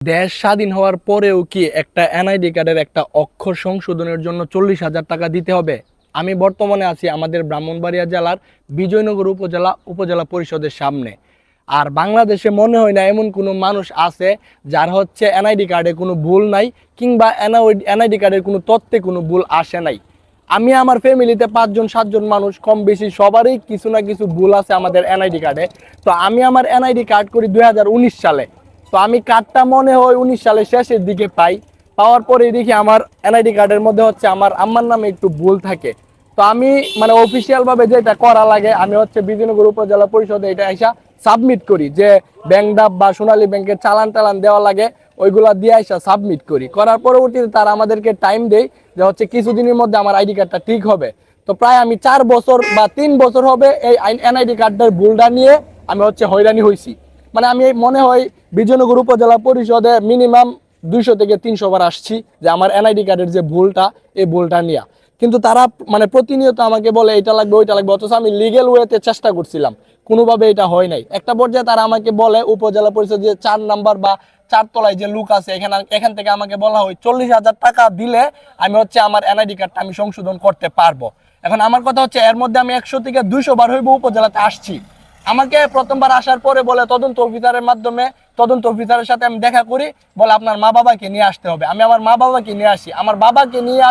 দেশ স্বাধীন হওয়ার পরেও কি একটা এনআইডি কার্ডের একটা অক্ষর সংশোধনের জন্য 40,000 টাকা দিতে হবে? আমি বর্তমানে আছি আমাদের ব্রাহ্মণবাড়িয়া জেলার বিজয়নগর উপজেলা পরিষদের সামনে। আর বাংলাদেশে মনে হয় না এমন কোনো মানুষ আছে যার হচ্ছে এনআইডি কার্ডে কোনো ভুল নাই, কিংবা এনআইডি কার্ডের কোনো তথ্যে কোনো ভুল আসে নাই। আমি আমার ফ্যামিলিতে 5-7 জন মানুষ, কম বেশি সবারই কিছু না কিছু ভুল আছে আমাদের এনআইডি কার্ডে। তো আমি আমার এনআইডি কার্ড করি 2019 সালে। তো আমি কার্ডটা মনে হয় 19 সালের শেষের দিকে পাওয়ার পরে দেখি আমার এনআইডি কার্ডের মধ্যে হচ্ছে আমার আম্মার নামে একটু ভুল থাকে। তো আমি মানে অফিসিয়াল ভাবে যেটা করা লাগে, আমি হচ্ছে বিজয়নগর উপজেলা পরিষদে এটা এসে সাবমিট করি, যে ব্যাংক ডাব বা সোনালী ব্যাংকের চালান টালান দেওয়া লাগে, ওইগুলা দিয়ে এসে সাবমিট করার পরবর্তীতে তারা আমাদেরকে টাইম দেয় যে হচ্ছে কিছুদিনের মধ্যে আমার আইডি কার্ডটা ঠিক হবে। তো প্রায় আমি 4 বছর বা 3 বছর হবে এই এনআইডি কার্ডের ভুলটা নিয়ে আমি হচ্ছে হয়রানি হয়েছি। মানে আমি মনে হয় বিজয়নগর উপজেলা পরিষদে মিনিমাম 200 থেকে 300 বার আসছি যে আমার এনআইডি কার্ডের যে ভুলটা, এই ভুলটা নিয়ে। কিন্তু তারা মানে প্রতিনিয়ত আমাকে বলে এটা লাগবে ওইটা লাগবে, অথচ আমি লিগেল ওয়েতে চেষ্টা করছিলাম, কোনোভাবে এটা হয় নাই। একটা পর্যায়ে তারা আমাকে বলে উপজেলা পরিষদ যে 4 নাম্বার বা 4 তলায় যে লুক আছে এখান থেকে আমাকে বলা হয় 40,000 টাকা দিলে আমি হচ্ছে আমার এনআইডি কার্ডটা আমি সংশোধন করতে পারবো। এখন আমার কথা হচ্ছে এর মধ্যে আমি 100 থেকে 200 বার হইব উপজেলাতে আসছি। আমাকে প্রথমবার আসার পরে বলে তদন্ত অফিসারের মাধ্যমে, তদন্ত অফিসারের সাথে আমি দেখা করি, বলে আপনার মা বাবাকে নিয়ে আসতে হবে। আমি আমার মা বাবাকে নিয়ে আসি। আমার বাবাকে নিয়ে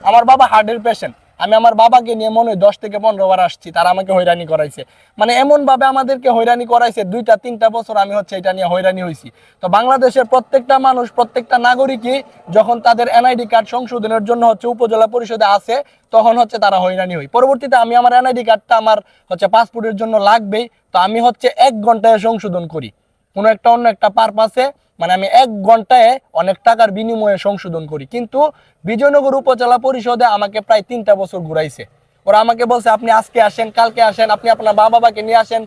আমার বাবা হার্টের পেশেন্ট, আমি আমার বাবাকে নিয়ে মনে হয় 10 থেকে 15 বার আসছি। তারা আমাকে হয়রানি করাইছে, মানে এমন ভাবে আমাদেরকে হয়রানি করাইছে, 2-3 বছর আমি হচ্ছে এটা নিয়ে হয়রানি হয়েছি। তো বাংলাদেশের প্রত্যেকটা মানুষ, প্রত্যেকটা নাগরিকই যখন তাদের এনআইডি কার্ড সংশোধনের জন্য হচ্ছে উপজেলা পরিষদে আসে, তখন হচ্ছে তারা হয়রানি হয়। পরবর্তীতে আমি আমার এনআইডি কার্ডটা আমার হচ্ছে পাসপোর্টের জন্য লাগবেই, তো আমি হচ্ছে 1 ঘন্টায় সংশোধন করি কোনো একটা অন্য একটা পারপাসে। মানে আমি 1 ঘন্টায় অনেক টাকার বিনিময়ে সংশোধন করি। কিন্তু বিজয়নগর উপজেলা পরিষদে আমাকে প্রায় 3টা বছর ঘুরাইছে। ওরা আমাকে বলছে আপনি আজকে আসেন, কালকে আসেন, আপনি আপনার মা বাবাকে নিয়ে আসেন,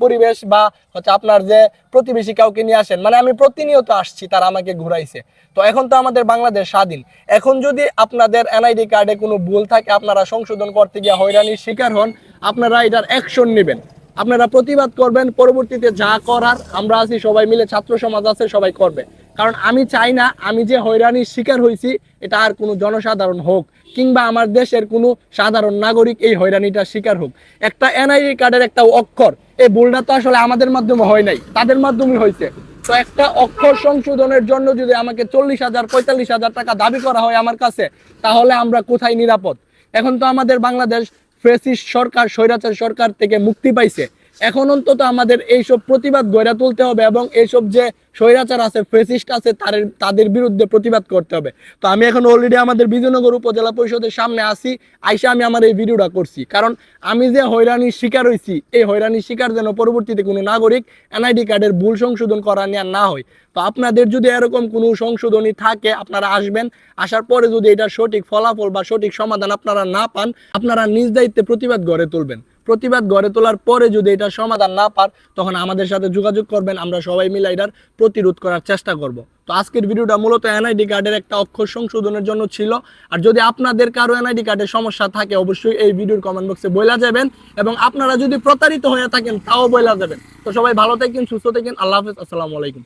পরিবেশ বা হচ্ছে আপনার যে প্রতিবেশী কাউকে নিয়ে আসেন। মানে আমি প্রতিনিয়ত আসছি, তারা আমাকে ঘুরাইছে। তো এখন তো আমাদের বাংলাদেশ স্বাধীন। এখন যদি আপনাদের এনআইডি কার্ডে কোনো ভুল থাকে, আপনারা সংশোধন করতে গিয়ে হয়রানির শিকার হন, আপনারা এটার অ্যাকশন নেবেন, আপনারা প্রতিবাদ করবেন। পরবর্তীতে যা করার আমরা আছি, সবাই মিলে, ছাত্র সমাজ আছে, সবাই করবে। কারণ আমি চাই না আমি যে হয়রানির শিকার হয়েছি এটা আর কোনো জনসাধারণ হোক, কিংবা আমার দেশের কোনো সাধারণ নাগরিক এই হয়রানিটার শিকার হোক। একটা এনআইডি কার্ডের একটা অক্ষর, এই ভুলটা তো আসলে আমাদের মাধ্যমে হয় নাই, তাদের মাধ্যমে হয়েছে। তো একটা অক্ষর সংশোধনের জন্য যদি আমাকে 40,000-45,000 টাকা দাবি করা হয় আমার কাছে, তাহলে আমরা কোথায় নিরাপদ? এখন তো আমাদের বাংলাদেশ ফ্যাসিস্ট সরকার, স্বৈরাচার সরকার থেকে মুক্তি পাইছে। এখন অন্তত আমাদের এইসব প্রতিবাদ গড়ে তুলতে হবে, এবং এইসব যে স্বৈরাচার আছে, ফ্যাসিস্ট আছে, তাদের বিরুদ্ধে প্রতিবাদ করতে হবে। তো আমি এখন অলরেডি আমাদের বিজয়নগর উপজেলা পরিষদের সামনে আসি, আইসা আমি আমার এই ভিডিওটা করছি। কারণ আমি যে হয়রানির শিকার হয়েছি, এই হয়রানির শিকার যেন পরবর্তীতে কোনো নাগরিক এনআইডি কার্ডের ভুল সংশোধন করা নিয়ে না হয়। তো আপনাদের যদি এরকম কোনো সংশোধনী থাকে, আপনারা আসবেন। আসার পরে যদি এটা সঠিক ফলাফল বা সঠিক সমাধান আপনারা না পান, আপনারা নিজ দায়িত্বে প্রতিবাদ গড়ে তুলবেন। প্রতিবাদ গড়ে তোলার পরে যদি এটা সমাধান না পান, তখন আমাদের সাথে যোগাযোগ করবেন, আমরা সবাই মিলে এটার প্রতিরোধ করার চেষ্টা করব। তো আজকের ভিডিওটা মূলত এনআইডি কার্ডের একটা অক্ষর সংশোধনের জন্য ছিল। আর যদি আপনাদের কারো এনআইডি কার্ডের সমস্যা থাকে, অবশ্যই এই ভিডিওর কমেন্ট বক্সে বইলা যাবেন, এবং আপনারা যদি প্রতারিত হয়ে থাকেন তাও বইলা যাবেন। তো সবাই ভালো থাকেন, সুস্থ থাকেন, আল্লাহ হাফেজ, আসসালামু আলাইকুম।